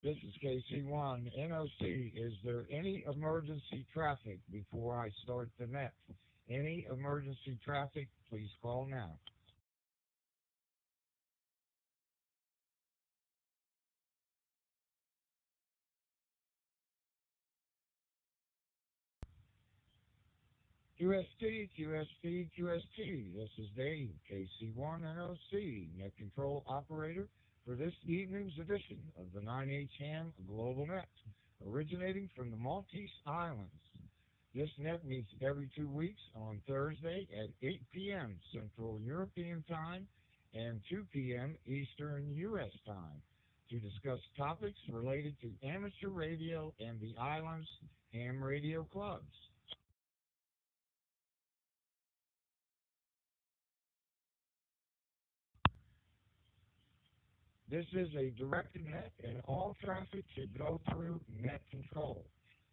This is KC1 NOC. Is there any emergency traffic before I start the net? Any emergency traffic, please call now. QST, QST, QST. This is Dave, KC1 NOC, Net Control Operator, for this evening's edition of the 9H-HAM GlobalNet, originating from the Maltese Islands. This net meets every 2 weeks on Thursday at 8 p.m. Central European Time and 2 p.m. Eastern U.S. Time to discuss topics related to amateur radio and the island's ham radio clubs. This is a directed net, and all traffic should go through net control.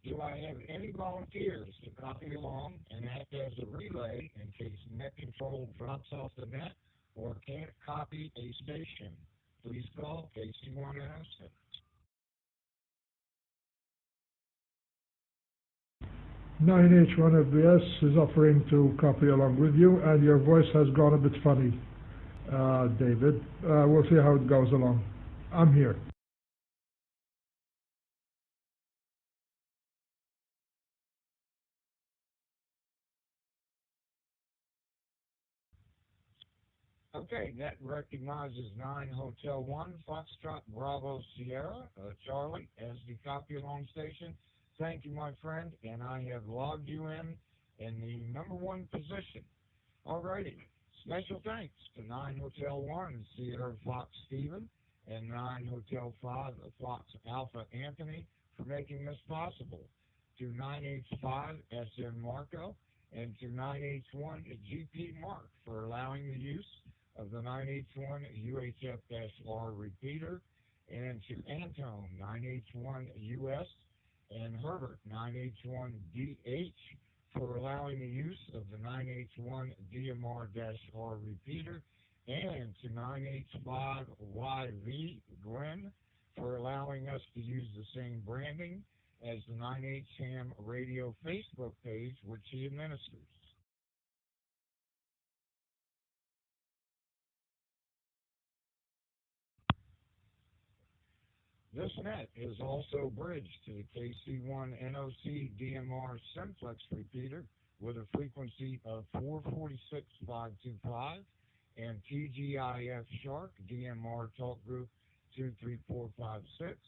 Do I have any volunteers to copy along and act as a relay in case net control drops off the net or can't copy a station? Please call KC106. 9H-1FBS is offering to copy along with you, and your voice has gone a bit funny, David. We'll see how it goes along. I'm here. Okay, net recognizes 9 Hotel 1, Foxtrot Bravo Sierra, Charlie, as the copy along station. Thank you, my friend, and I have logged you in the #1 position. Alrighty, special thanks to 9 Hotel 1, Sierra Fox Stephen, and 9 Hotel 5, Fox Alpha Anthony, for making this possible. To 9H5, SM Marco, and to 9H1, GP Mark, for allowing the use of the 9H1 UHF-R repeater, and to Antone 9H1 US and Herbert 9H1DH for allowing the use of the 9H1 DMR-R repeater, and to 9H5YV Glenn for allowing us to use the same branding as the 9H-HAM radio Facebook page, which he administers. This net is also bridged to the KC1 NOC DMR simplex repeater with a frequency of 446.525 and TGIF Shark DMR Talk Group 23456,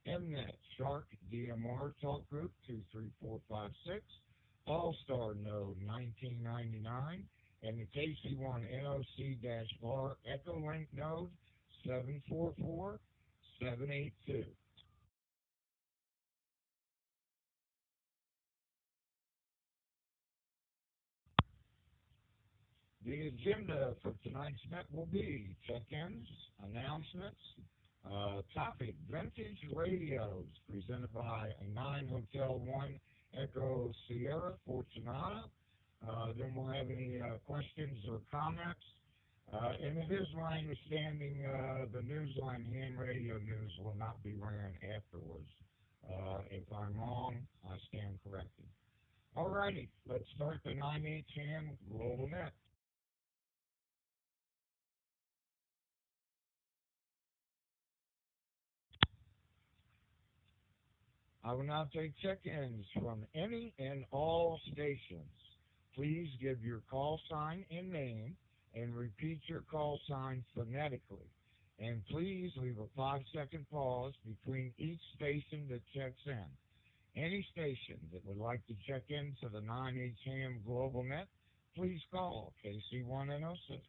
MNet Shark DMR Talk Group 23456, All-Star Node 1999, and the KC1 NOC-R Echo Link Node 744-782. The agenda for tonight's net will be check-ins, announcements, topic, vintage radios, presented by 9 Hotel 1 Echo Sierra Fortunata. Then we'll have any questions or comments. And it is my understanding the Newsline ham radio news will not be ran afterwards. If I'm wrong, I stand corrected. Alrighty, let's start the 9H-HAM GlobalNet. I will now take check-ins from any and all stations. Please give your call sign and name, and repeat your call sign phonetically. And please leave a 5-second pause between each station that checks in. Any station that would like to check into the 9H-HAM GlobalNet, please call KC1N06.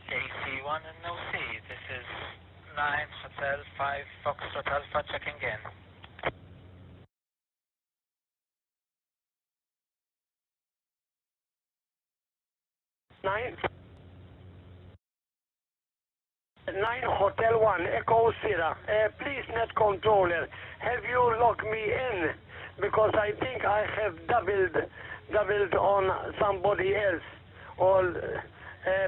KC1 and no C. This is 9 Hotel 5 Foxtrot Alpha checking in. 9 Hotel 1 Echo Sierra. Please, net controller, have you logged me in because I think I have doubled on somebody else. Or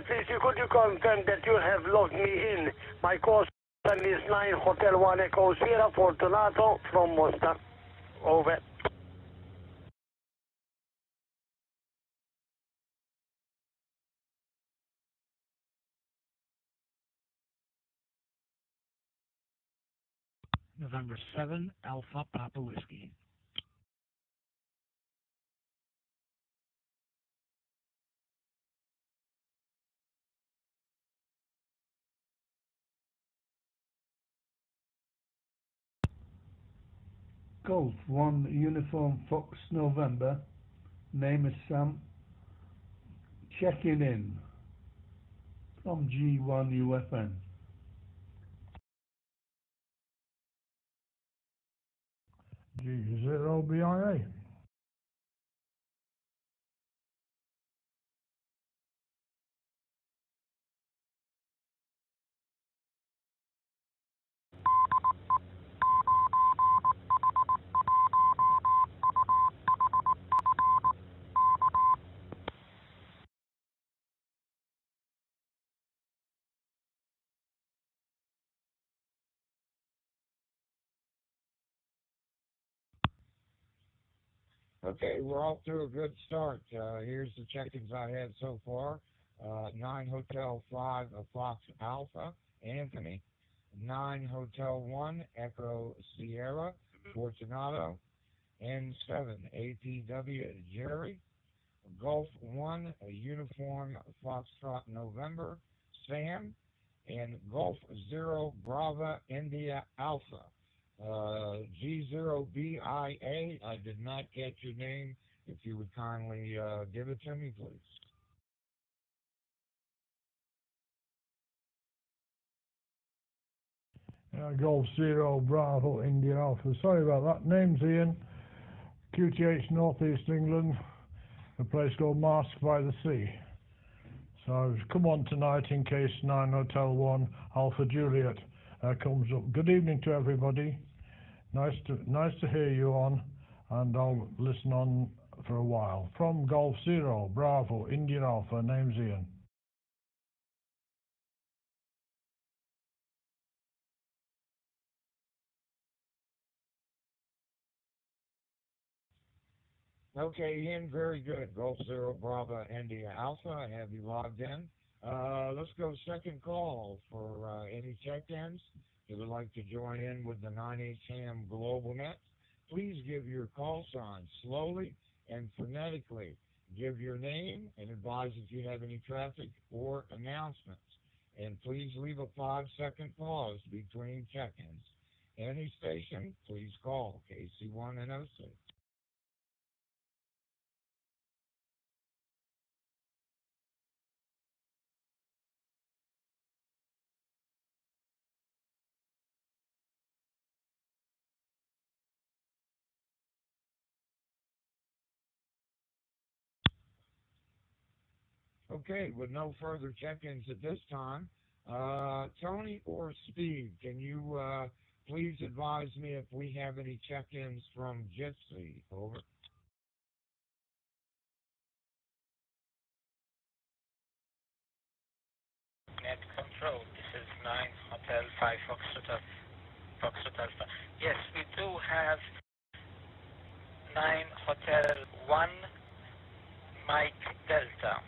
please, could you confirm that you have logged me in? My call sign is 9 Hotel 1 Echo Sierra Fortunato from Mostar. Over. November 7, Alpha Papa Whiskey. Golf 1 Uniform Fox November. Name is Sam. Checking in from G1 UFN. G0 BIA. Okay, we're off to a good start. Here's the check-ins I had so far. 9 Hotel 5 Fox Alpha, Anthony. 9 Hotel 1 Echo Sierra, Fortunato. N7 ATW Jerry. Golf 1 Uniform Foxtrot November, Sam. And Golf 0 Brava India Alpha. G0BIA, I did not get your name. If you would kindly give it to me, please. Golf 0 Bravo India Alpha. Sorry about that. Name's Ian. QTH North East England. A place called Mask by the Sea. So come on tonight in case 9 Hotel 1 Alpha Juliet comes up. Good evening to everybody. Nice to hear you on, and I'll listen on for a while. From Golf 0 Bravo India Alpha, name's Ian. Okay, Ian, very good. Golf 0 Bravo India Alpha, I have you logged in. Let's go second call for any check-ins. If you would like to join in with the 9H-HAM GlobalNet, please give your call sign slowly and phonetically. Give your name and advise if you have any traffic or announcements. And please leave a 5-second pause between check-ins. Any station, please call KC1 and 06. Okay, with no further check-ins at this time, Tony or Steve, can you please advise me if we have any check-ins from Jitsi? Over. Net control. This is 9 Hotel 5 Foxtrot Alpha. Yes, we do have 9 Hotel 1 Mike Delta,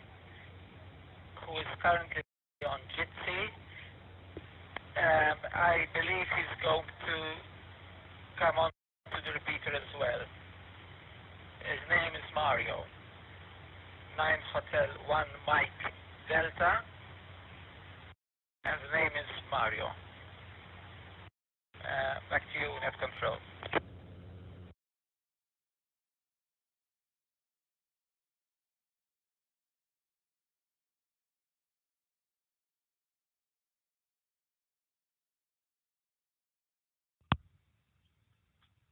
who is currently on Jitsi. I believe he's going to come on to the repeater as well. His name is Mario. 9 Hotel 1 Mike Delta, and the name is Mario. Back to you, net control.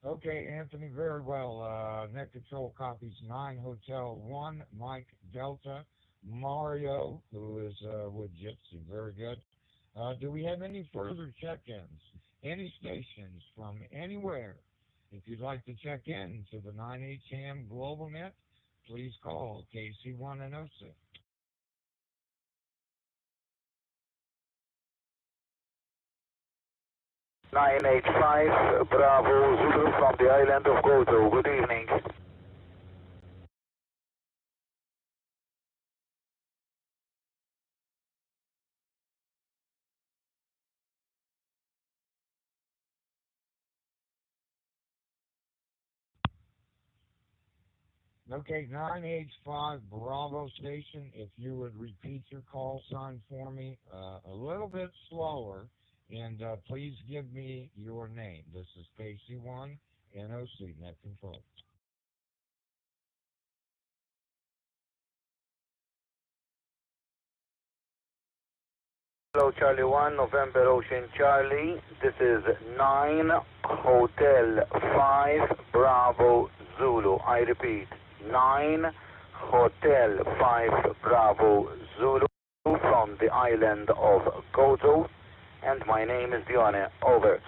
Okay, Anthony, very well. Net control copies 9 Hotel 1 Mike Delta, Mario, who is with Jitsi. Very good. Do we have any further check-ins? Any stations from anywhere If you'd like to check in to the 9H-HAM GlobalNet, please call KC1 and 06. 9H-5 Bravo Zulu from the island of Gozo. Good evening. Okay, 9H-5 Bravo Station, if you would repeat your call sign for me a little bit slower, and please give me your name. This is KC1 NOC, Net Control. Hello, Charlie 1, November Ocean Charlie. This is 9 Hotel 5 Bravo Zulu. I repeat, 9 Hotel 5 Bravo Zulu from the island of Gozo. And my name is Dione. Over.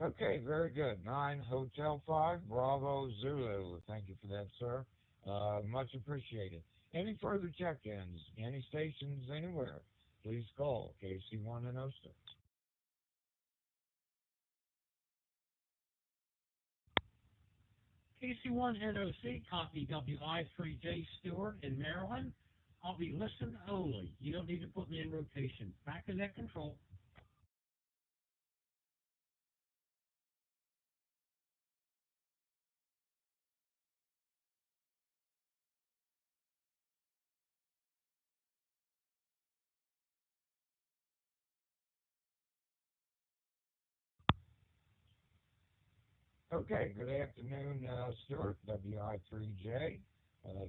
Okay, very good. 9 Hotel 5 Bravo Zulu. Thank you for that, sir. Much appreciated. Any further check-ins, any stations anywhere, please call KC1 and 06. KC1 NOC, copy WI3J Stewart in Maryland. I'll be listen only. You don't need to put me in rotation. Back to net control. Okay, good afternoon, Stuart, WI3J.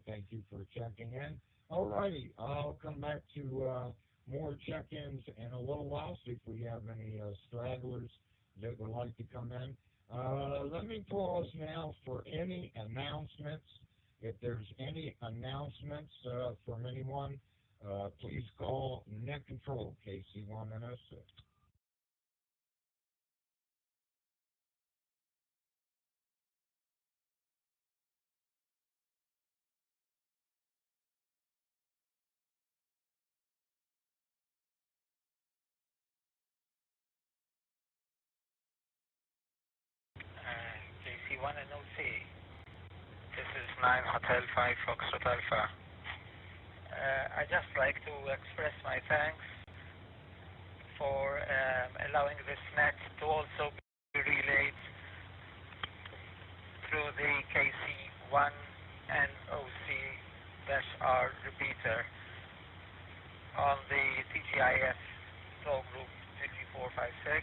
Thank you for checking in. All righty, I'll come back to more check-ins in a little while, see if we have any stragglers that would like to come in. Let me pause now for any announcements. If there's any announcements from anyone, please call Net Control, KC1 and 06. KC1 and OC. This is 9 Hotel 5 Foxtrot Alpha. I'd just like to express my thanks for allowing this net to also be relayed through the KC1 and OC-R repeater on the TGIF flow group 33456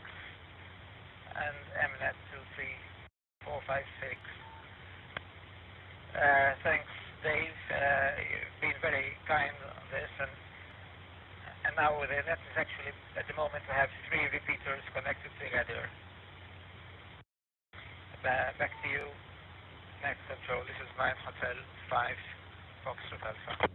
and MNet 23456. Thanks, Dave. You've been very kind on this, and now the net is actually at the moment we have 3 repeaters connected together. Back to you. Next control. This is 9 Hotel 5 Foxtrot Alpha.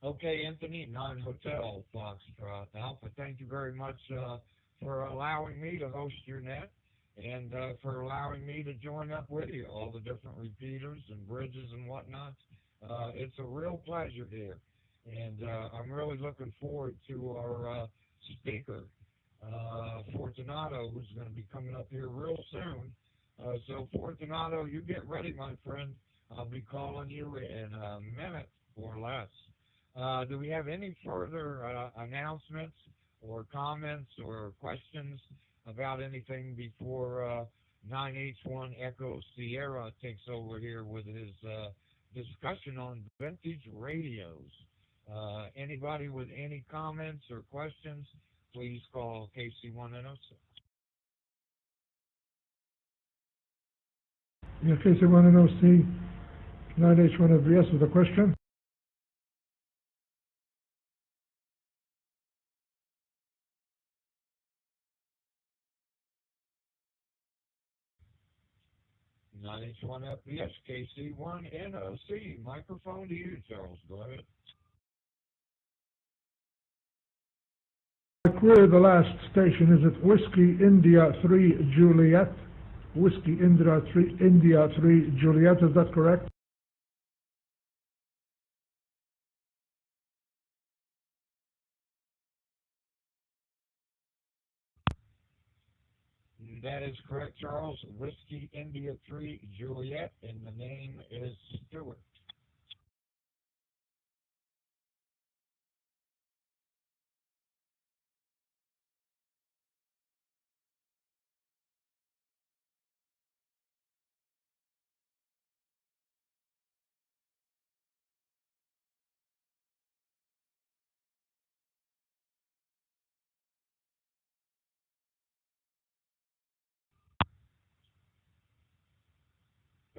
Okay, Anthony, 9 Hotel Foxtrot Alpha, thank you very much for allowing me to host your net and for allowing me to join up with you, all the different repeaters and bridges and whatnot. It's a real pleasure here, and I'm really looking forward to our speaker, Fortunato, who's going to be coming up here real soon. So, Fortunato, you get ready, my friend. I'll be calling you in a minute or less. Do we have any further announcements or comments or questions about anything before 9H1 Echo Sierra takes over here with his discussion on vintage radios? Anybody with any comments or questions? please call KC1NOC. Yeah, KC1NOC 9H-HAM with a question. Not H1FBS, KC1NOC. Microphone to you, Charles. Go ahead. Query the last station. Is it Whiskey India 3 Juliet? Whiskey India 3 Juliet, is that correct? That is correct, Charles. Whiskey India 3 Juliet, and the name is Stewart.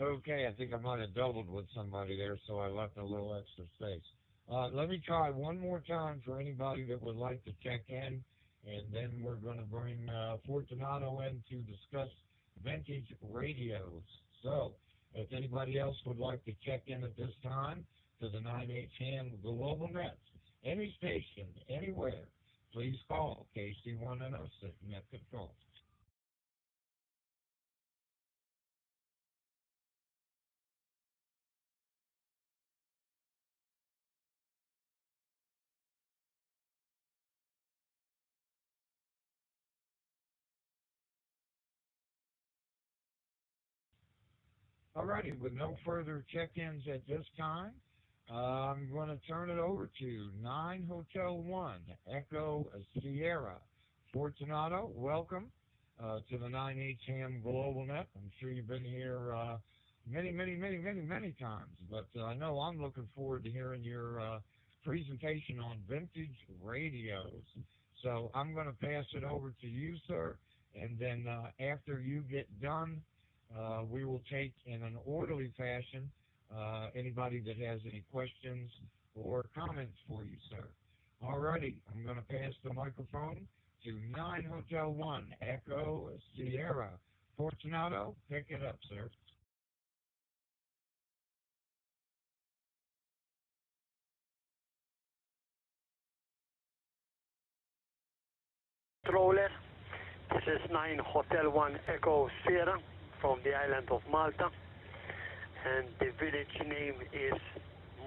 Okay, I think I might have doubled with somebody there, so I left a little extra space. Let me try one more time for anybody that would like to check in, and then we're going to bring Fortunato in to discuss vintage radios. So, if anybody else would like to check in at this time to the 9H-HAM GlobalNet, any station, anywhere, please call KC1NOC Net Control. Alrighty, with no further check-ins at this time, I'm going to turn it over to 9 Hotel 1 Echo Sierra. Fortunato, welcome to the 9H-HAM GlobalNet. I'm sure you've been here many times, but I know I'm looking forward to hearing your presentation on vintage radios. So I'm going to pass it over to you, sir, and then after you get done, we will take in an orderly fashion anybody that has any questions or comments for you, sir. Alrighty, I'm going to pass the microphone to 9 Hotel 1 Echo Sierra. Fortunato, pick it up, sir. Controller, this is 9 Hotel 1 Echo Sierra from the island of Malta, and the village name is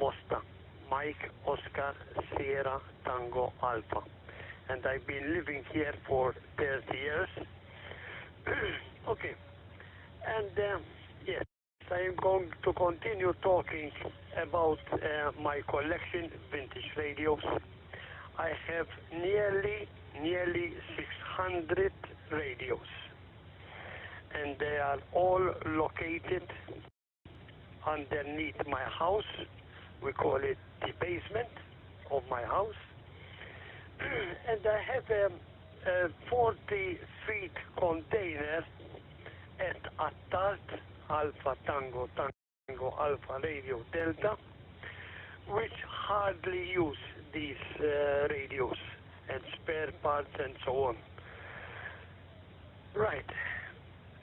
Mosta, Mike Oscar Sierra Tango Alpha, and I've been living here for 30 years. Okay, and yes, I am going to continue talking about my collection, vintage radios. I have nearly 600 radios, and they are all located underneath my house. We call it the basement of my house. And I have a 40-feet container at Attart Alpha Tango Alpha Radio Delta, which hardly use these radios and spare parts and so on. Right.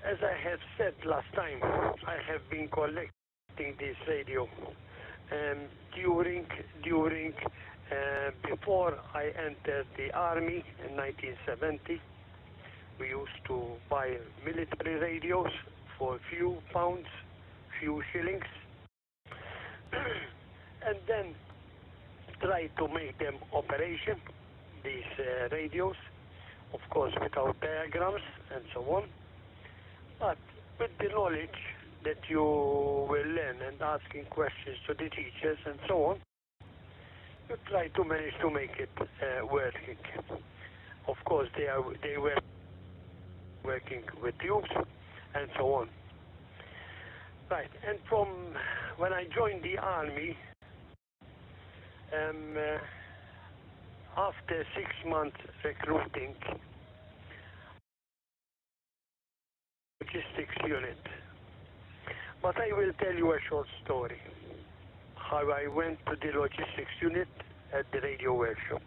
As I have said last time, I have been collecting this radio before I entered the army in 1970. We used to buy military radios for a few pounds, few shillings, and then try to make them operation, these radios, of course without diagrams and so on, but with the knowledge that you will learn and asking questions to the teachers and so on, you try to manage to make it working. Of course they were working with tubes and so on. Right, and from when I joined the army, after 6 months recruiting logistics unit. But I will tell you a short story, how I went to the logistics unit at the radio workshop.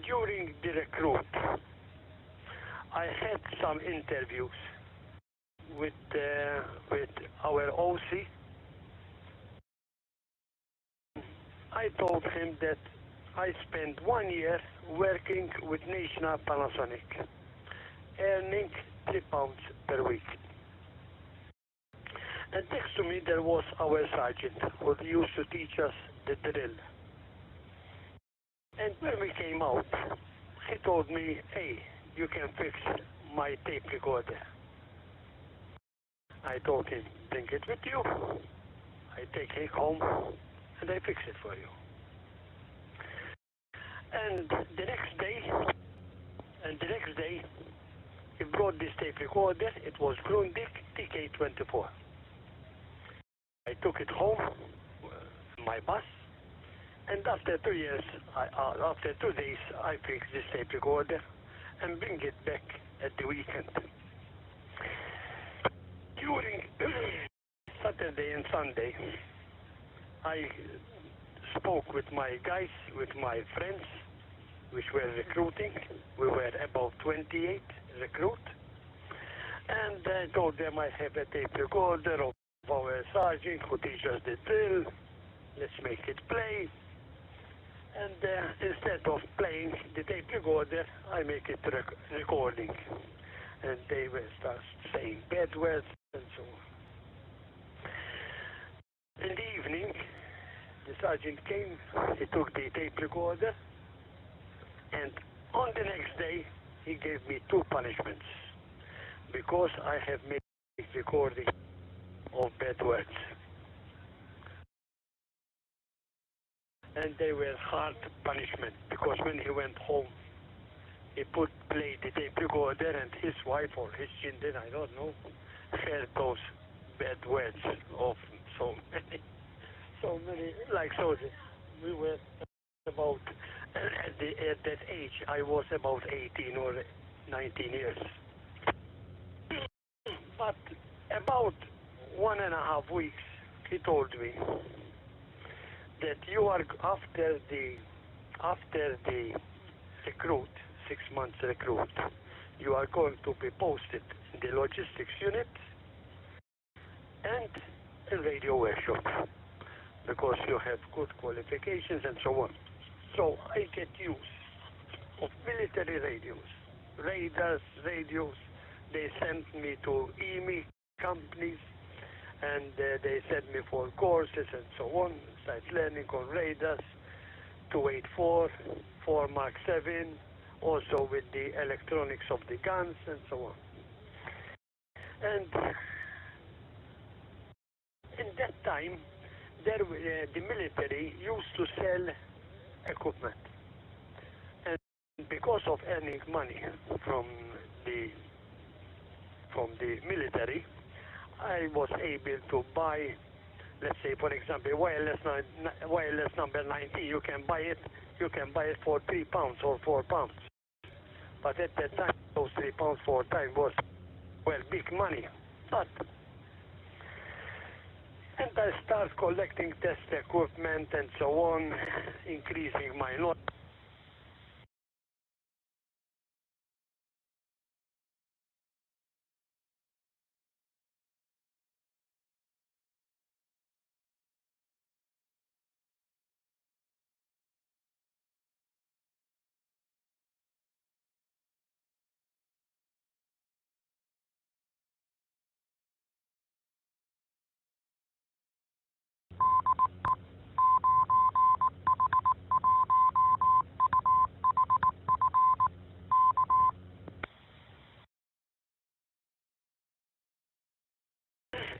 During the recruit, I had some interviews with our OC. I told him that I spent 1 year working with National Panasonic, earning £3 per week. And next to me there was our sergeant who used to teach us the drill. And when we came out, he told me, hey, you can fix my tape recorder. I told him, bring it with you. I take it home and I fix it for you. And the next day, he brought this tape recorder. It was Grundig TK24. I took it home, my bus, and after 2 years, after 2 days, I fixed this tape recorder and bring it back at the weekend. During Saturday and Sunday, I spoke with my guys, with my friends, which were recruiting. We were about 28 recruit, and I told them I have a tape recorder of our sergeant who teaches the drill. Let's make it play. And instead of playing the tape recorder, I make it recording. And they will start saying bad words and so on. In the evening, the sergeant came, he took the tape recorder, and on the next day, he gave me 2 punishments because I have made recording of bad words. And they were hard punishment because when he went home, he played the tape recorder, and his wife or his children, I don't know, heard those bad words of so many, like soldiers. We were about, at that age, I was about 18 or 19 years. But about 1.5 weeks, he told me that you are after the recruit, 6 months recruit, you are going to be posted in the logistics unit and in radio workshop because you have good qualifications and so on. So I get use of military radios, radars, radios. They sent me to EMI companies, and they sent me for courses and so on. Start learning on radars, 284, 4 Mark 7, also with the electronics of the guns and so on. And in that time, the military used to sell equipment. And because of earning money from the military, I was able to buy, let's say, for example, wireless number 19. You can buy it for £3 or £4. But at that time, those £3 for time was, well, big money. And I start collecting test equipment and so on, increasing my knowledge.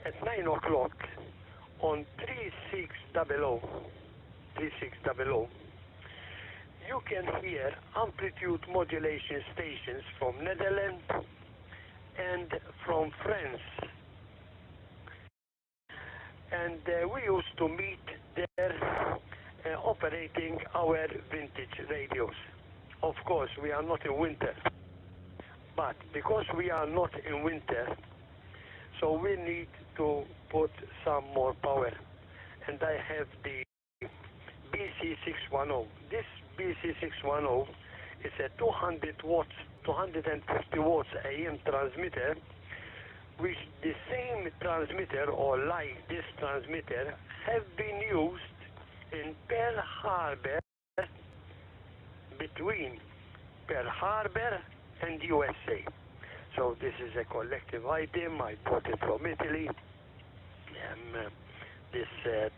At 9 o'clock on 3600, you can hear amplitude modulation stations from Netherlands and from France. And we used to meet there operating our vintage radios. Of course, we are not in winter, but because we are not in winter, so we need to put some more power. And I have the BC610. This BC610 is a 200 watts, 250 watts AM transmitter, which the same transmitter, or like this transmitter, have been used in Pearl Harbor, between Pearl Harbor and USA. So this is a collective item. I bought it from Italy. This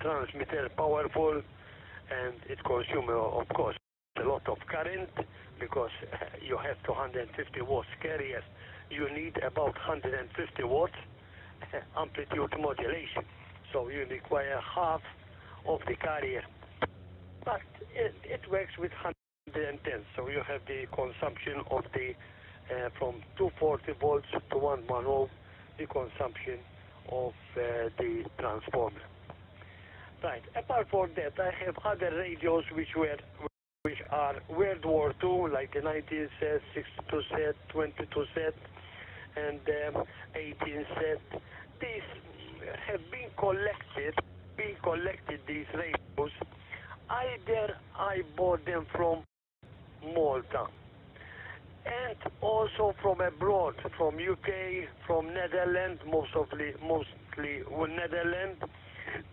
transmitter powerful, and it consumes, of course, a lot of current, because you have 250 watts carrier. You need about 150 watts amplitude modulation. So you require half of the carrier. But it works with 110. So you have the consumption of the from 240 volts to 110, the consumption of the transformer. Right. Apart from that, I have other radios which are World War II, like the 19 set, 62 set, 22 set, and 18 set. These have been collected. These radios. Either I bought them from Malta, and also from abroad, from UK, from Netherlands, mostly Netherlands,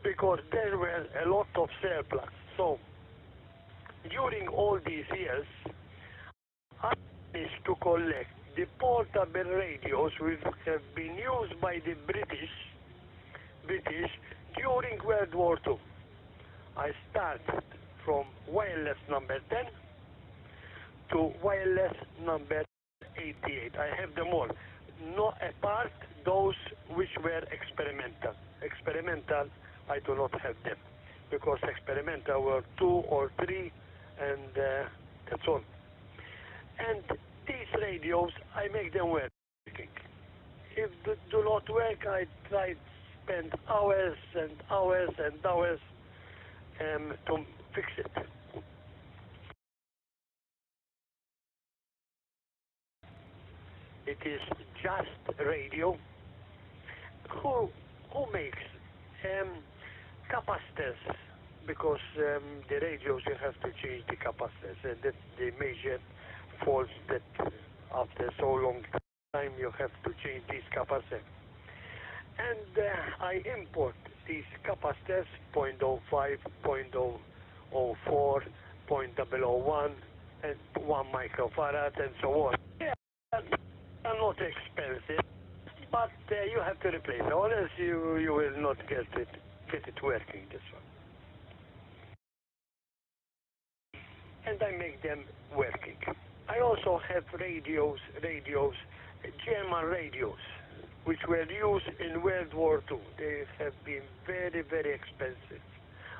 because there were a lot of surplus. So during all these years, I managed to collect the portable radios which have been used by the British during World War II. I started from wireless number 10 to wireless number 88. I have them all. Not apart those which were experimental. Experimental, I do not have them, because experimental were 2 or 3, and that's all. And these radios, I make them working. If they do not work, I try to spend hours and hours and hours to fix it. It is just radio. Who makes capacitors? Because the radios, you have to change the capacitors, and that's the major fault, that after so long time you have to change these capacitors. And I import these capacitors, 0.05, 0.004, 0.001, and 1 microfarad, and so on. Yeah, are not expensive, but you have to replace it, or else you will not get it working, this one. And I make them working. I also have radios, German radios, which were used in World War II. They have been very, very expensive.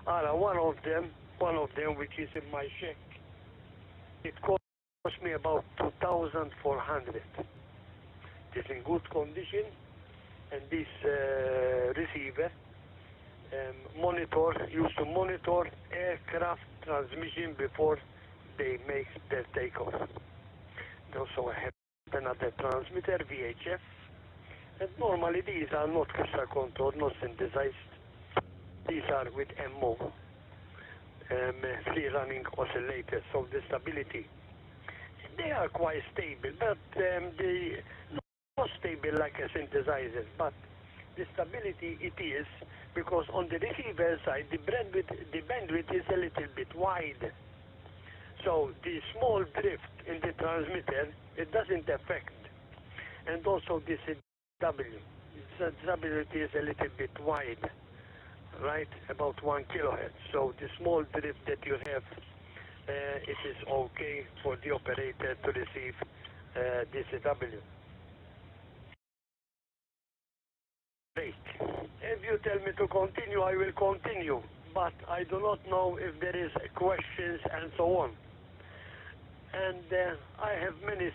One of them, which is in my check, it cost me about 2,400. It's in good condition, and this receiver used to monitor aircraft transmission before they make their takeoff. Also I have another transmitter, VHF, and normally these are not crystal controlled, not synthesized. These are with MO, free running oscillators, so the stability, they are quite stable, but they not stable like a synthesizer, but the stability it is, because on the receiver side the bandwidth is a little bit wide. So the small drift in the transmitter, it doesn't affect. And also this is W. The stability is a little bit wide, right? About 1 kilohertz. So the small drift that you have, it is okay for the operator to receive this W. Great. If you tell me to continue, I will continue. But I do not know if there is questions and so on. And I have many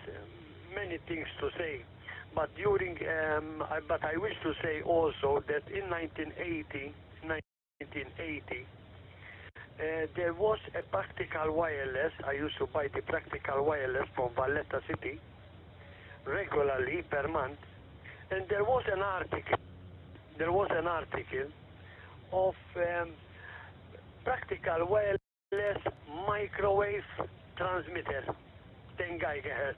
things to say. But but I wish to say also that in 1980, There was a practical wireless. I used to buy the practical wireless from Valletta City regularly per month, and there was an article. There was an article of practical wireless microwave transmitter, 10 gigahertz.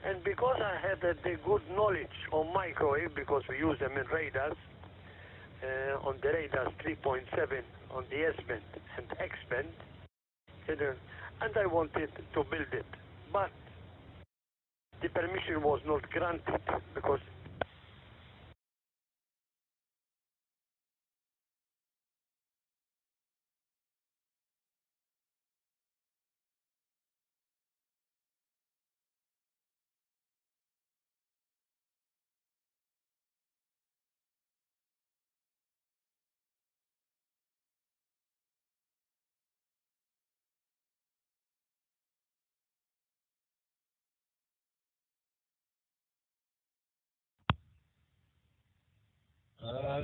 And because I had the good knowledge on microwave, because we use them in radars, on the radars 3.7 on the S-band and X-band, and I wanted to build it, but the permission was not granted because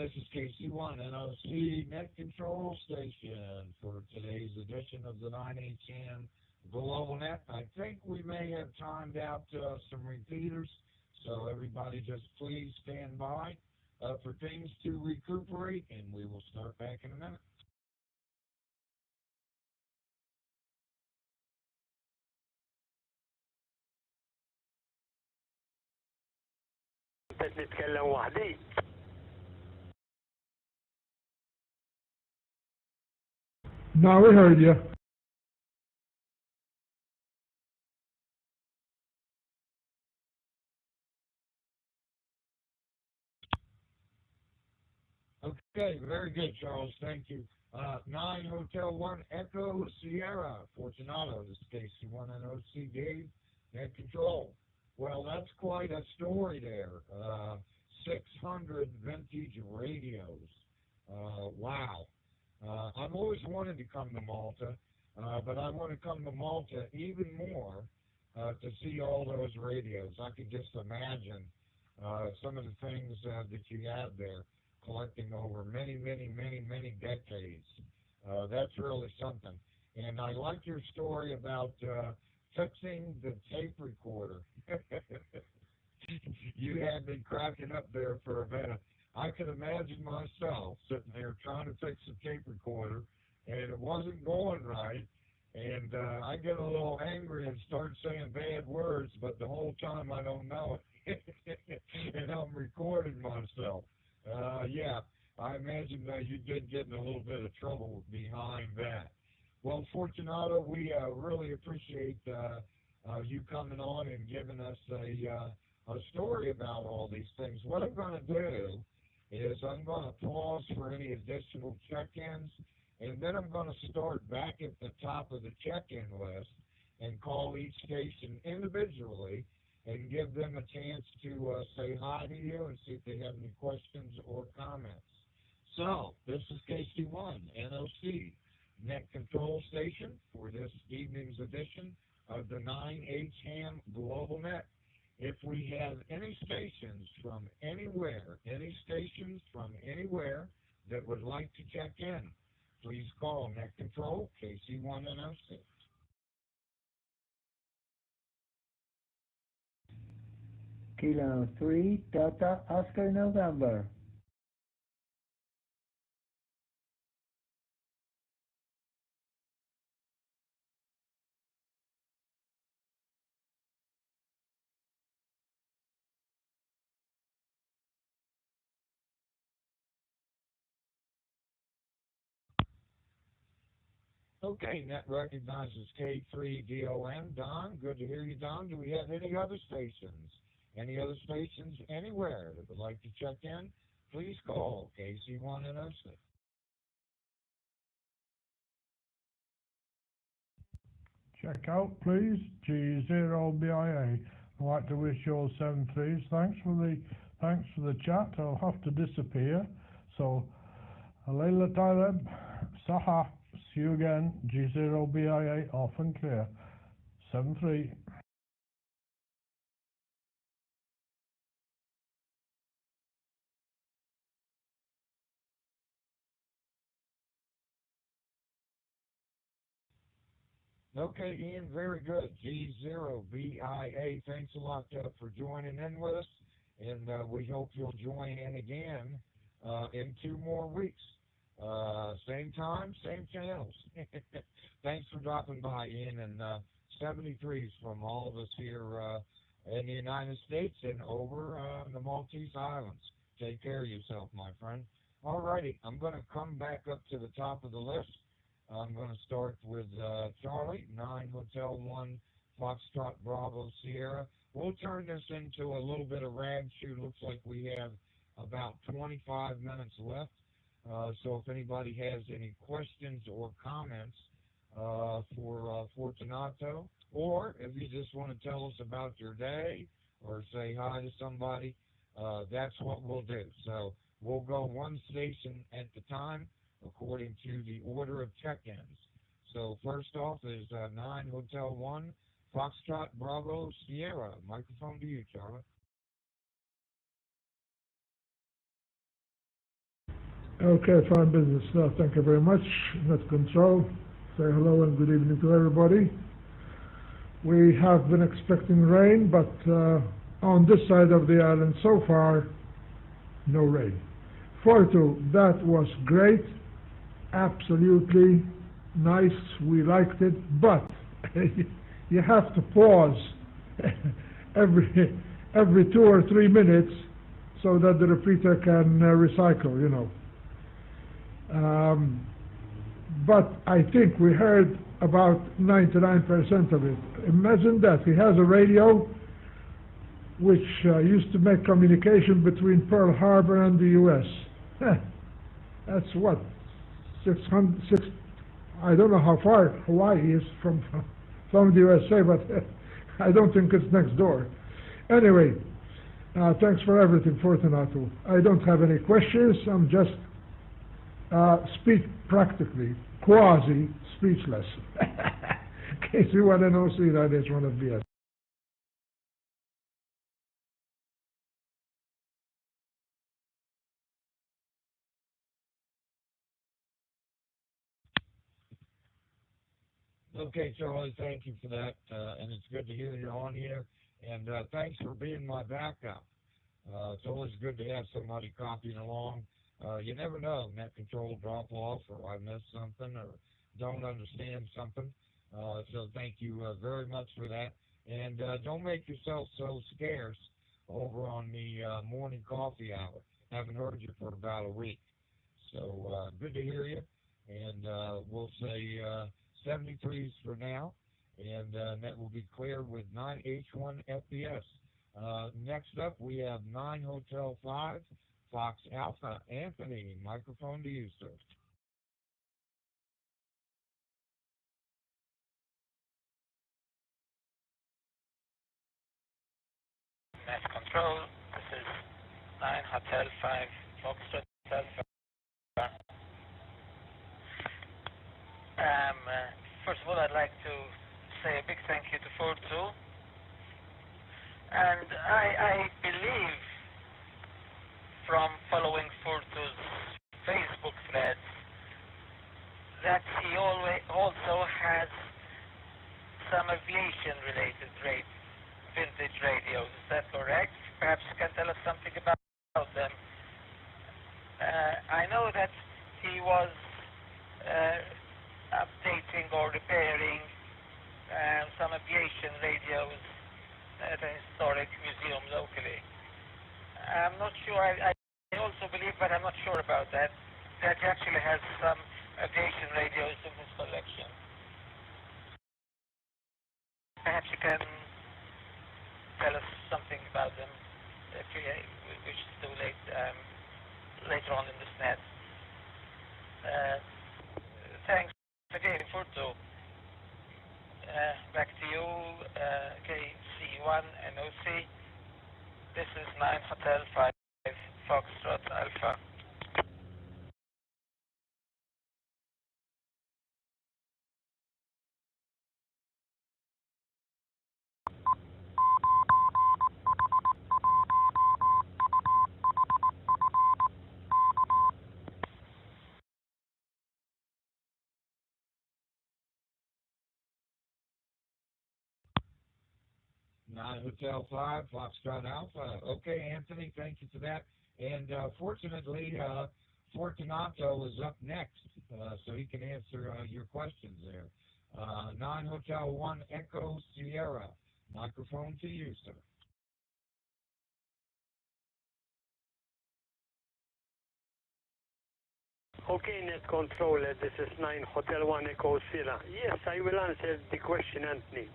This is KC1 NOC Net Control Station for today's edition of the 9H-HAM GlobalNet. I think we may have timed out some repeaters, so everybody just please stand by for things to recuperate, and we will start back in a minute. نتكلم وحدي. No, we heard you. Okay, very good, Charles. Thank you. 9 Hotel 1 Echo Sierra Fortunato. This is KC1 NOC Dave, Net Control. Well, that's quite a story there. 600 vintage radios. Wow. I've always wanted to come to Malta, but I want to come to Malta even more to see all those radios. I could just imagine some of the things that you have there, collecting over many, many, many, many decades. That's really something. And I like your story about fixing the tape recorder. You had me cracking up there for a minute. I could imagine myself sitting there trying to fix a tape recorder, and it wasn't going right. And I get a little angry and start saying bad words, but the whole time I don't know it. And I'm recording myself. Yeah, I imagine you did get in a little bit of trouble behind that. Well, Fortunato, we really appreciate you coming on and giving us a story about all these things. What I'm going to do is I'm going to pause for any additional check-ins, and then I'm going to start back at the top of the check-in list and call each station individually and give them a chance to say hi to you and see if they have any questions or comments. So, this is KC1 NOC Net Control Station for this evening's edition of the 9H-HAM GlobalNet. If we have any stations from anywhere, any stations from anywhere that would like to check in, please call Net Control KC1 NOC. Kilo 3 Delta Oscar November. Okay, Net recognizes K3DON. Don, good to hear you, Don. Do we have any other stations? Any other stations anywhere that would like to check in? Please call KC1 NOC. Check out, please, G0BIA. I'd like to wish you all 7-3s. Thanks for the chat. I'll have to disappear. So, Alayla Taleb, Saha, see you again. G0BIA, off and clear. 7-3. Okay, Ian, very good. G0BIA, thanks a lot for joining in with us, and we hope you'll join in again in 2 more weeks. Same time, same channels. Thanks for dropping by, Ian, and 73s from all of us here in the United States and over the Maltese Islands. Take care of yourself, my friend. Alrighty, I'm going to come back up to the top of the list. I'm going to start with Charlie, 9 Hotel 1, Foxtrot Bravo Sierra. We'll turn this into a little bit of rag shoot. Looks like we have about 25 minutes left. So if anybody has any questions or comments for Fortunato, or if you just want to tell us about your day or say hi to somebody, that's what we'll do. So we'll go one station at a time according to the order of check-ins. So first off is 9 Hotel 1, Foxtrot Bravo Sierra. Microphone to you, Charlie. Okay, fine business. Thank you very much. Net Control. Say hello and good evening to everybody. We have been expecting rain, but on this side of the island so far, no rain. Fortu, that was great. Absolutely nice. We liked it, but you have to pause every 2 or 3 minutes so that the repeater can recycle, you know. But I think we heard about 99% of it. Imagine that. He has a radio which used to make communication between Pearl Harbor and the U.S. That's what, 600, I don't know how far Hawaii is from the USA, but I don't think it's next door. Anyway, thanks for everything, Fortunato. I don't have any questions. I'm just speak practically, quasi-speechless. In case you want to know, see that is one of BS. Okay, Charlie, thank you for that, and it's good to hear you're on here, and thanks for being my backup. It's always good to have somebody copying along. You never know, net control drop off, or I missed something, or don't understand something. So thank you very much for that. And don't make yourself so scarce over on the morning coffee hour. Haven't heard you for about a week. So good to hear you. And we'll say 73s for now. And that will be clear with 9H-1 FPS. Next up, we have 9 Hotel 5, Fox Alpha. Anthony, microphone to you, sir. Net control. This is 9 Hotel 5, Foxtrot Alpha. First of all, I'd like to say a big thank you to Fortu. And I believe from following Fortu's Facebook threads that he also has some aviation-related vintage radios. Is that correct? Perhaps you can tell us something about them. I know that he was updating or repairing some aviation radios at a historic museum locally. I'm not sure, I also believe, but I'm not sure about that he actually has some aviation radios in his collection. Perhaps you can tell us something about them if we wish to do later on in this net. Thanks again, Furto. Back to you, KC1 NOC. This is 9 Hotel 5 Foxtrot Alpha. 9 Hotel 5, Foxtrot Alpha. Okay, Anthony, thank you for that. And fortunately, Fortunato is up next, so he can answer your questions there. 9 Hotel 1 Echo Sierra. Microphone to you, sir. Okay, net controller, this is 9 Hotel 1 Echo Sierra. Yes, I will answer the question, Anthony.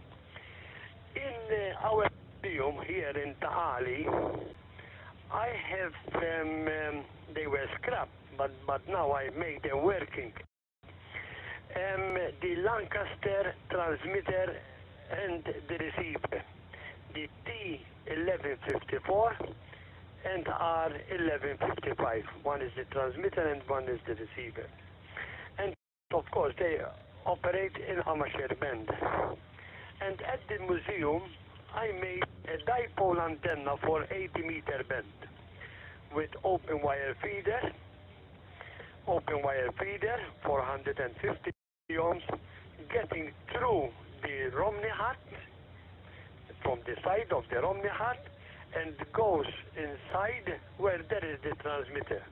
In our museum here in Taali, I have, they were scrapped, but now I make them working. The Lancaster transmitter and the receiver, the T1154 and R1155. One is the transmitter and one is the receiver. And of course they operate in amateur band. And at the museum I made a dipole antenna for 80-meter band with open wire feeder, 450 ohms, getting through the Romney hat, from the side of the Romney hat, and goes inside where there is the transmitter.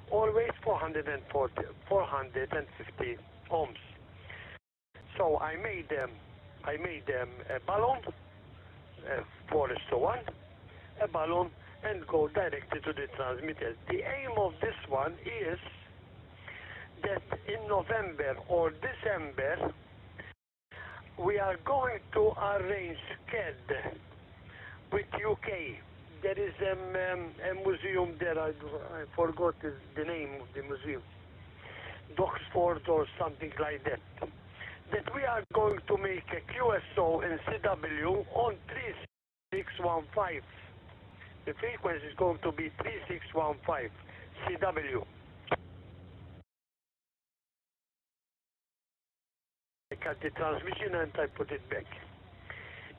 Always 450 ohms. So I made a balloon, 4:1, a balloon, and go directly to the transmitter. The aim of this one is that in November or December we are going to arrange CAD with UK. There is a museum there, I forgot the name of the museum, Doxford or something like that, that we are going to make a QSO in CW on 3615. The frequency is going to be 3615 CW. I cut the transmission and I put it back.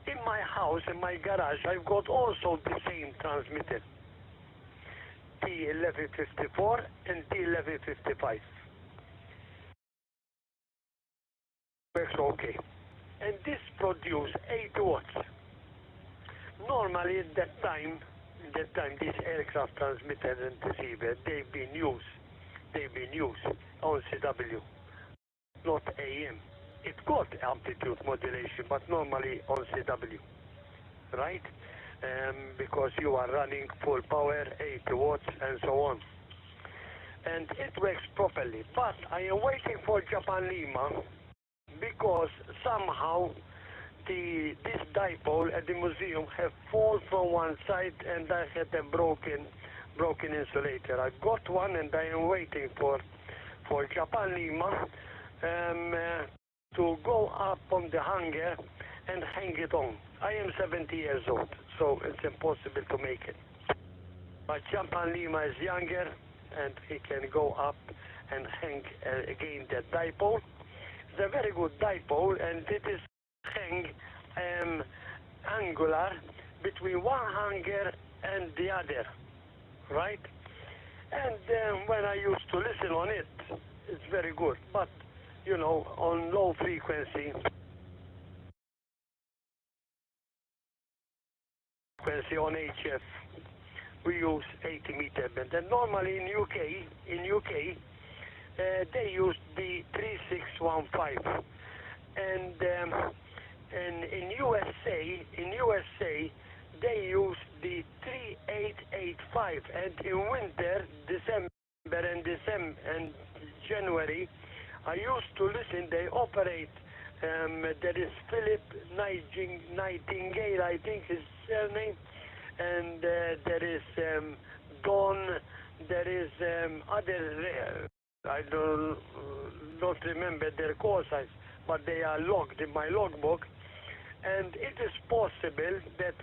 In my house, in my garage, I've got also the same transmitter, T1154 and T1155. Works okay. And this produces 8 watts. Normally at that time these aircraft transmitters and receivers, they've been used on CW, not AM. It got amplitude modulation, but normally on CW, right? Because you are running full power, 80 watts, and so on. And it works properly. But I am waiting for Japan Lima, because somehow this dipole at the museum have fallen from one side, and I had a broken insulator. I've got one, and I am waiting for Japan Lima to go up on the hanger and hang it on. I am 70 years old, so it's impossible to make it. But Japan Lima is younger, and he can go up and hang again that dipole. It's a very good dipole, and it is hang angular between one hanger and the other, right? And when I used to listen on it, it's very good. But you know, on low frequency on HF, we use 80-meter band. And normally in UK, they use the 3615. And in USA, they use the 3885. And in winter, December and January, I used to listen. They operate. There is Philip Nightingale, I think his surname, and there is Don. There is other. I don't remember their call signs, but they are logged in my logbook. And it is possible that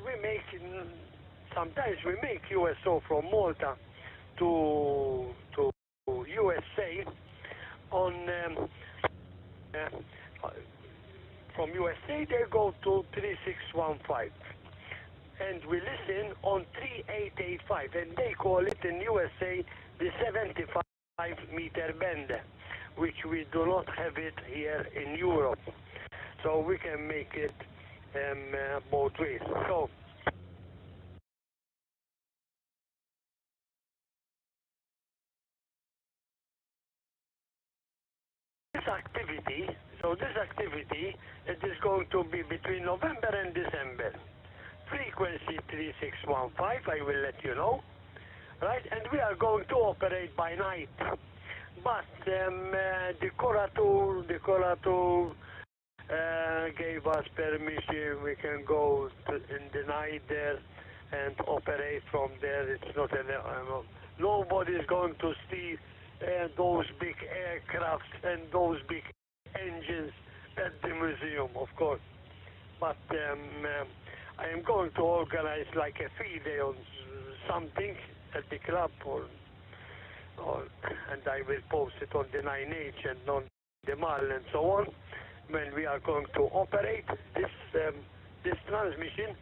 sometimes we make USO from Malta to USA on from USA they go to 3615, and we listen on 3885, and they call it in USA the 75-meter band, which we do not have it here in Europe. So we can make it both ways. So this activity, it is going to be between November and December. Frequency 3615, I will let you know. Right, and we are going to operate by night. But the Curator gave us permission. We can go in the night there and operate from there. It's not nobody is going to see those big aircrafts and those big engines at the museum, of course. But I am going to organize like a free day on something at the club, and I will post it on the 9H and on the mall and so on, when we are going to operate this transmission.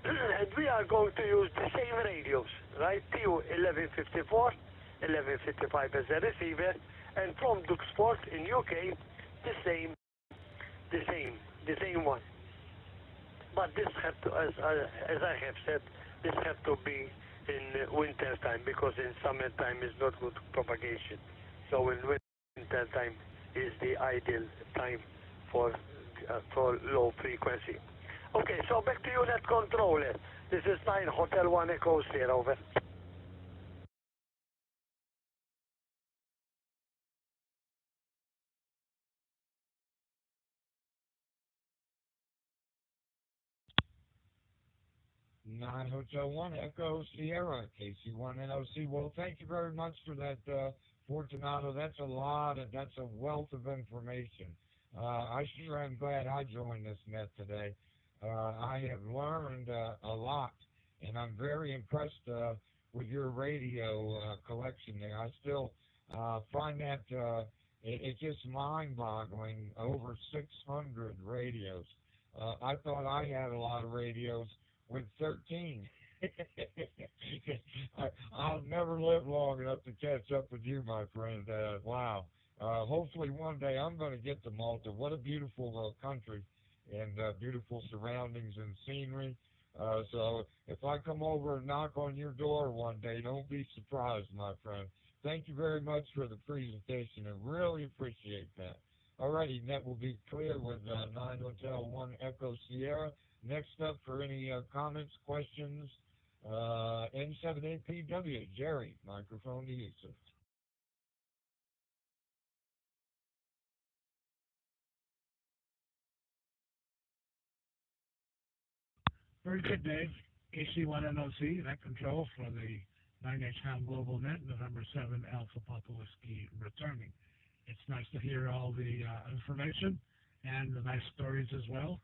And we are going to use the same radios, right? TU 1154, 1155 as a receiver, and from Duxford in UK, the same one. But this have to, as I have said, this have to be in winter time, because in summertime is not good propagation. So in winter time is the ideal time for low frequency. Okay, so back to you, net controller. This is 9 Hotel 1 Echo Sierra, over. Nine Hotel 1 Echo Sierra, KC1 NOC. Well, thank you very much for that, Fortunato. That's a wealth of information. I sure am glad I joined this net today. I have learned a lot, and I'm very impressed with your radio collection there. I still find that it's just mind-boggling, over 600 radios. I thought I had a lot of radios with 13. I'll never live long enough to catch up with you, my friend. Wow. Hopefully one day I'm going to get to Malta. What a beautiful country, and beautiful surroundings and scenery. So if I come over and knock on your door one day, don't be surprised, my friend. Thank you very much for the presentation. I really appreciate that. Alrighty, net will be clear with 9 Hotel 1 Echo Sierra. Next up, for any comments, questions, N78PW, Jerry, microphone to you, sir. Very good, Dave. KC1NOC, net control for the 9H-HAM GlobalNet, November 7 Alpha Papa Whiskey returning. It's nice to hear all the information and the nice stories as well.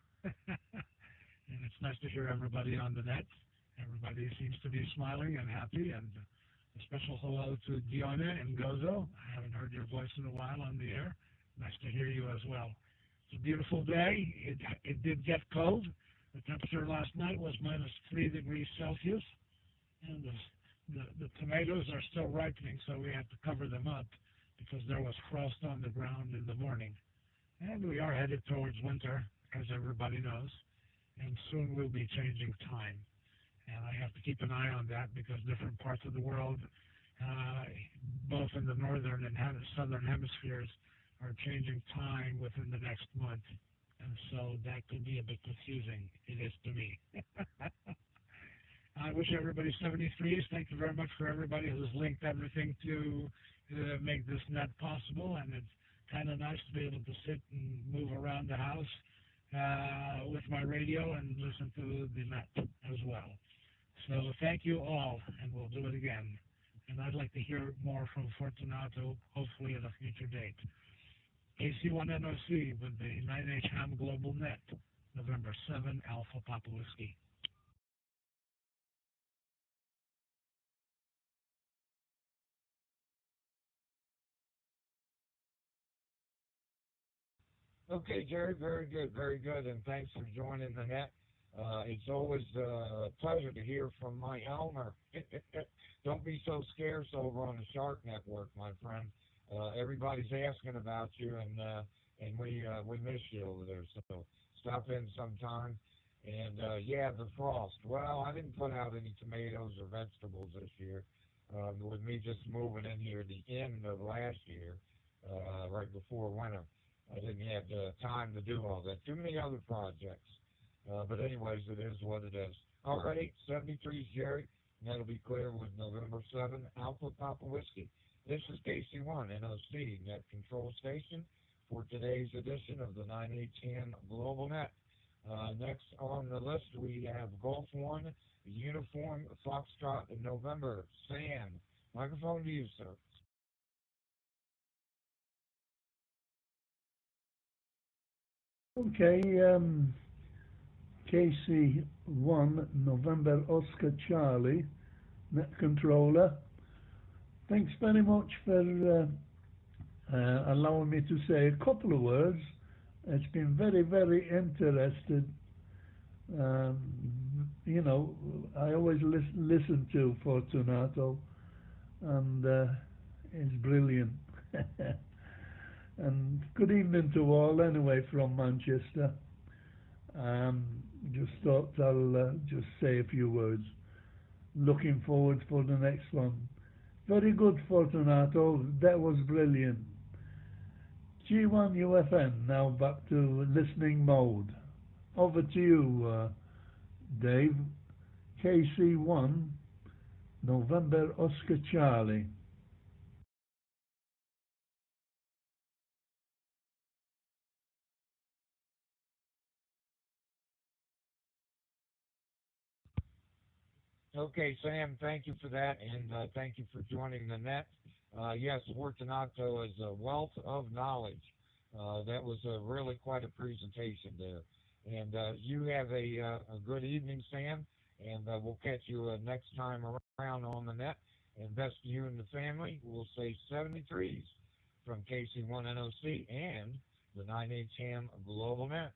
And it's nice to hear everybody on the net. Everybody seems to be smiling and happy. And a special hello to Diona and Gozo. I haven't heard your voice in a while on the air. Nice to hear you as well. It's a beautiful day. It did get cold. The temperature last night was -3 degrees Celsius. And the tomatoes are still ripening, so we have to cover them up because there was frost on the ground in the morning. And we are headed towards winter, as everybody knows. And soon we'll be changing time. And I have to keep an eye on that because different parts of the world, both in the northern and southern hemispheres, are changing time within the next month. And so that could be a bit confusing. It is to me. I wish everybody 73s. Thank you very much for everybody who's linked everything to make this net possible. And it's kind of nice to be able to sit and move around the house with my radio and listen to the net as well. So thank you all, and we'll do it again. And I'd like to hear more from Fortunato, hopefully at a future date. KC1NOC with the 9H-HAM GlobalNet, November 7 Alpha Papa Whiskey. Okay, Jerry, very good, and thanks for joining the net. It's always a pleasure to hear from my Elmer. Don't be so scarce over on the Shark Network, my friend. Everybody's asking about you, and we miss you over there. So stop in sometime. And yeah, the frost. Well, I didn't put out any tomatoes or vegetables this year. With me just moving in here the end of last year, right before winter. I didn't have time to do all that. Too many other projects. But anyways, it is what it is. All right, 73 is Jerry, and that'll be clear with November 7, Alpha Papa Whiskey. This is KC1 NOC Net Control Station for today's edition of the 9H-HAM GlobalNet. Next on the list, we have Golf 1, Uniform Foxtrot in November. Sam, microphone to you, sir. Okay, KC1 November Oscar Charlie, net controller. Thanks very much for allowing me to say a couple of words. It's been very, very interested. You know, I always listen to Fortunato, and it's brilliant. And good evening to all, anyway, from Manchester. Just thought I'll just say a few words. Looking forward for the next one. Very good, Fortunato. That was brilliant. G1 UFN, now back to listening mode. Over to you, Dave. KC1, November Oscar Charlie. Okay, Sam, thank you for that, and thank you for joining the net. Yes, Fortunato is a wealth of knowledge. That was really quite a presentation there. And you have a good evening, Sam, and we'll catch you next time around on the net. And best to you and the family. We'll say 73s from KC1NOC and the 9H-HAM GlobalNet.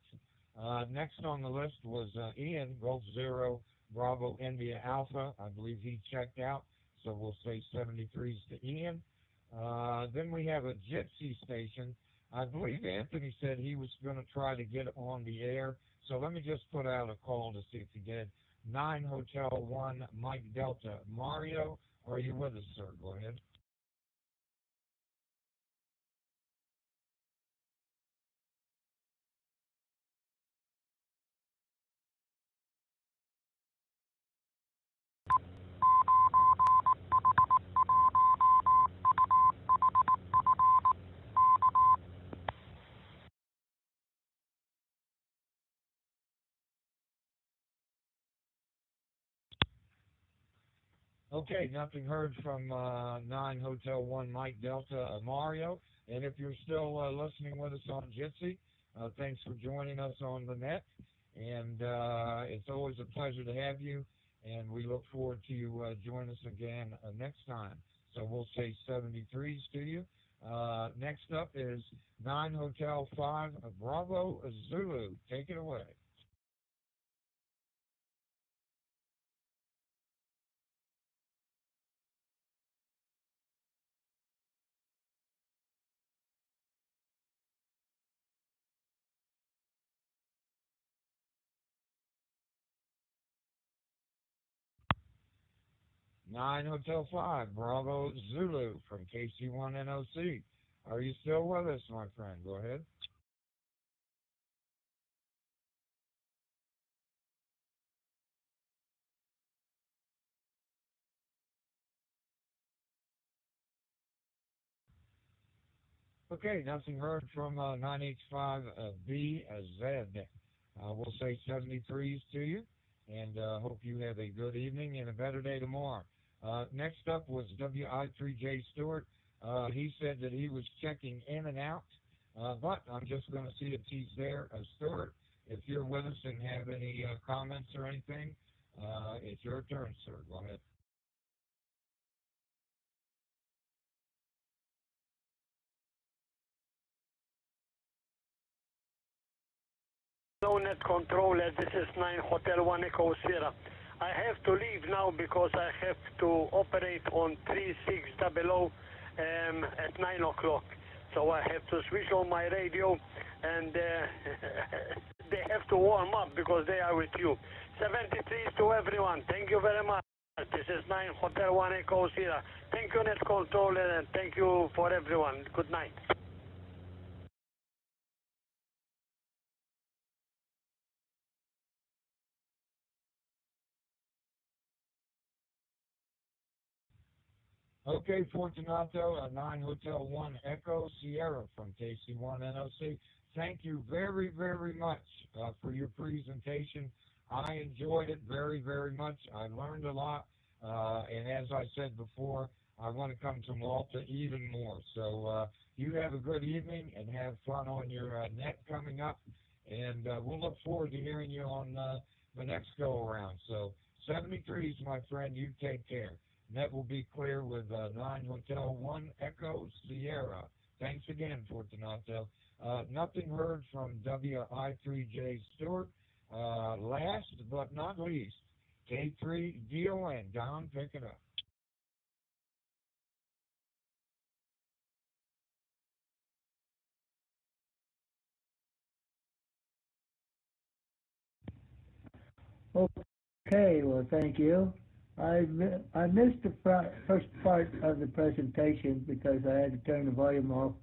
Next on the list was Ian, Gulf Zero, Bravo India Alpha. I believe he checked out, so we'll say 73s to Ian. Then we have a Gypsy station. I believe Anthony said he was going to try to get on the air, so let me just put out a call to see if he did. 9 Hotel 1 Mike Delta. Mario, are you with us, sir? Go ahead. Okay, nothing heard from 9 Hotel 1 Mike Delta Mario. And if you're still listening with us on Jitsi, thanks for joining us on the net. And it's always a pleasure to have you. And we look forward to you joining us again next time. So we'll say 73s to you. Next up is 9 Hotel 5 Bravo Zulu. Take it away. 9 Hotel 5, Bravo Zulu from KC1NOC. Are you still with us, my friend? Go ahead. Okay, nothing heard from 9H5BZ. We'll say 73s to you, and hope you have a good evening and a better day tomorrow. Next up was WI3J Stewart. He said that he was checking in and out, but I'm just going to see if he's there. Stewart, if you're with us and have any comments or anything, it's your turn, sir. Go ahead. Net controller, this is 9 Hotel 1 Echo Sierra. I have to leave now because I have to operate on 3600 at 9 o'clock. So I have to switch on my radio, and they have to warm up because they are with you. 73 to everyone. Thank you very much. This is 9 Hotel 1 Echo Sierra. Thank you, net controller, and thank you for everyone. Good night. Okay, Fortunato, 9 Hotel 1 Echo Sierra from KC1 NOC. Thank you very, very much for your presentation. I enjoyed it very, very much. I learned a lot. And as I said before, I want to come to Malta even more. So you have a good evening and have fun on your net coming up. And we'll look forward to hearing you on the next go around. So 73s, my friend, you take care. Net will be clear with 9 Hotel 1 Echo Sierra. Thanks again, Fortunato. Nothing heard from WI3J Stewart. Last but not least, K3 DON. Don, pick it up. Okay, well, thank you. I missed the first part of the presentation because I had to turn the volume off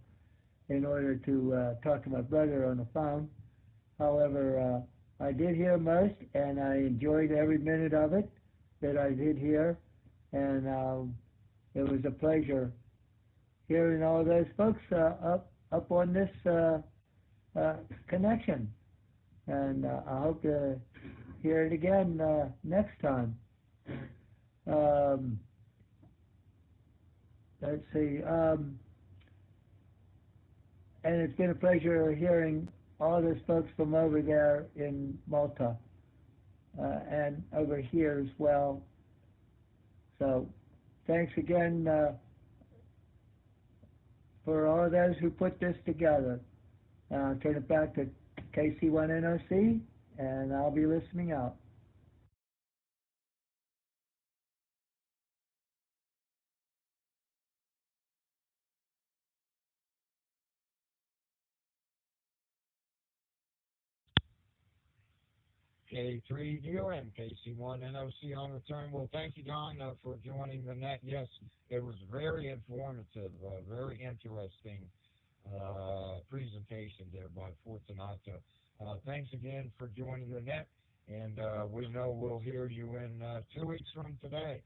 in order to talk to my brother on the phone. However, I did hear most, and I enjoyed every minute of it that I did hear, and it was a pleasure hearing all those folks up on this connection. And I hope to hear it again next time. Let's see. And it's been a pleasure hearing all those folks from over there in Malta and over here as well. So thanks again for all those who put this together. I'll turn it back to KC1NOC, and I'll be listening out. K3DON, KC1NOC on return. Well, thank you, Don, for joining the net. Yes, it was very informative, very interesting presentation there by Fortunato. Thanks again for joining the net, and we know we'll hear you in 2 weeks from today.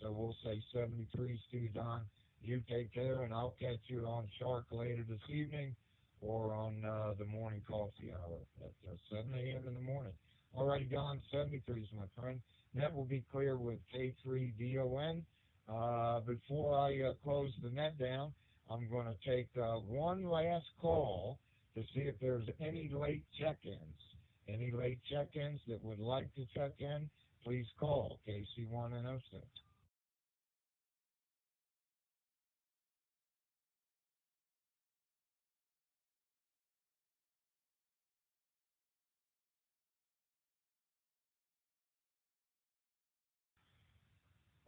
So we'll say 73 to Don. You take care, and I'll catch you on Shark later this evening or on the morning coffee hour at 7 a.m. in the morning. All right, Don, 73s, my friend. Net will be clear with K3DON. Before I close the net down, I'm going to take one last call to see if there's any late check-ins. Any late check-ins that would like to check in, please call KC1NOC.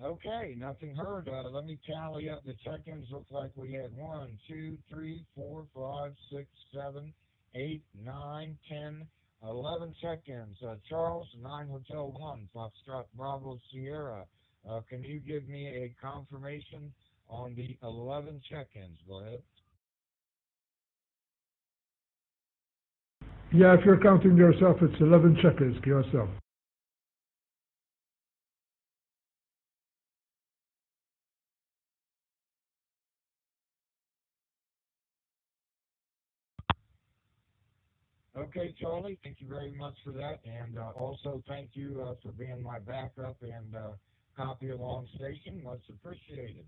Okay, nothing heard. Let me tally up the check-ins. Looks like we had 1, 2, 3, 4, 5, 6, 7, 8, 9, 10, 11 check-ins. Charles, 9 Hotel 1, Foxtrot Bravo Sierra. Can you give me a confirmation on the 11 check-ins? Go ahead. Yeah, if you're counting yourself, it's 11 checkers, yourself. Okay, Charlie, thank you very much for that. And also thank you for being my backup and copy along station. Much appreciated.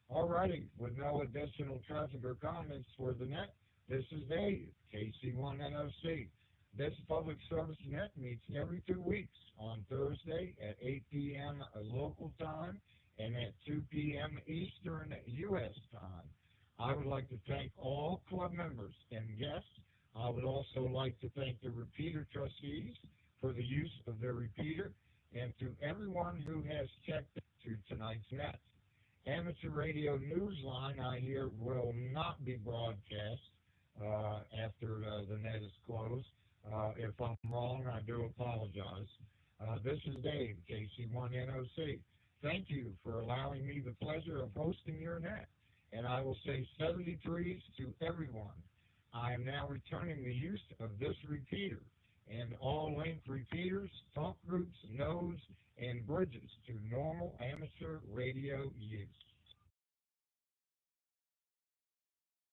All righty, with no additional traffic or comments for the net, this is Dave, KC1NOC. This public service net meets every 2 weeks on Thursday at 8 p.m. local time and at 2 p.m. Eastern U.S. time. I would like to thank all club members and guests. I would also like to thank the repeater trustees for the use of their repeater, and to everyone who has checked to tonight's net. Amateur radio newsline, I hear, will not be broadcast after the net is closed. If I'm wrong, I do apologize. This is Dave, KC1NOC. Thank you for allowing me the pleasure of hosting your net, and I will say 73s to everyone. I am now returning the use of this repeater and all link repeaters, talk groups, nodes, and bridges to normal amateur radio use.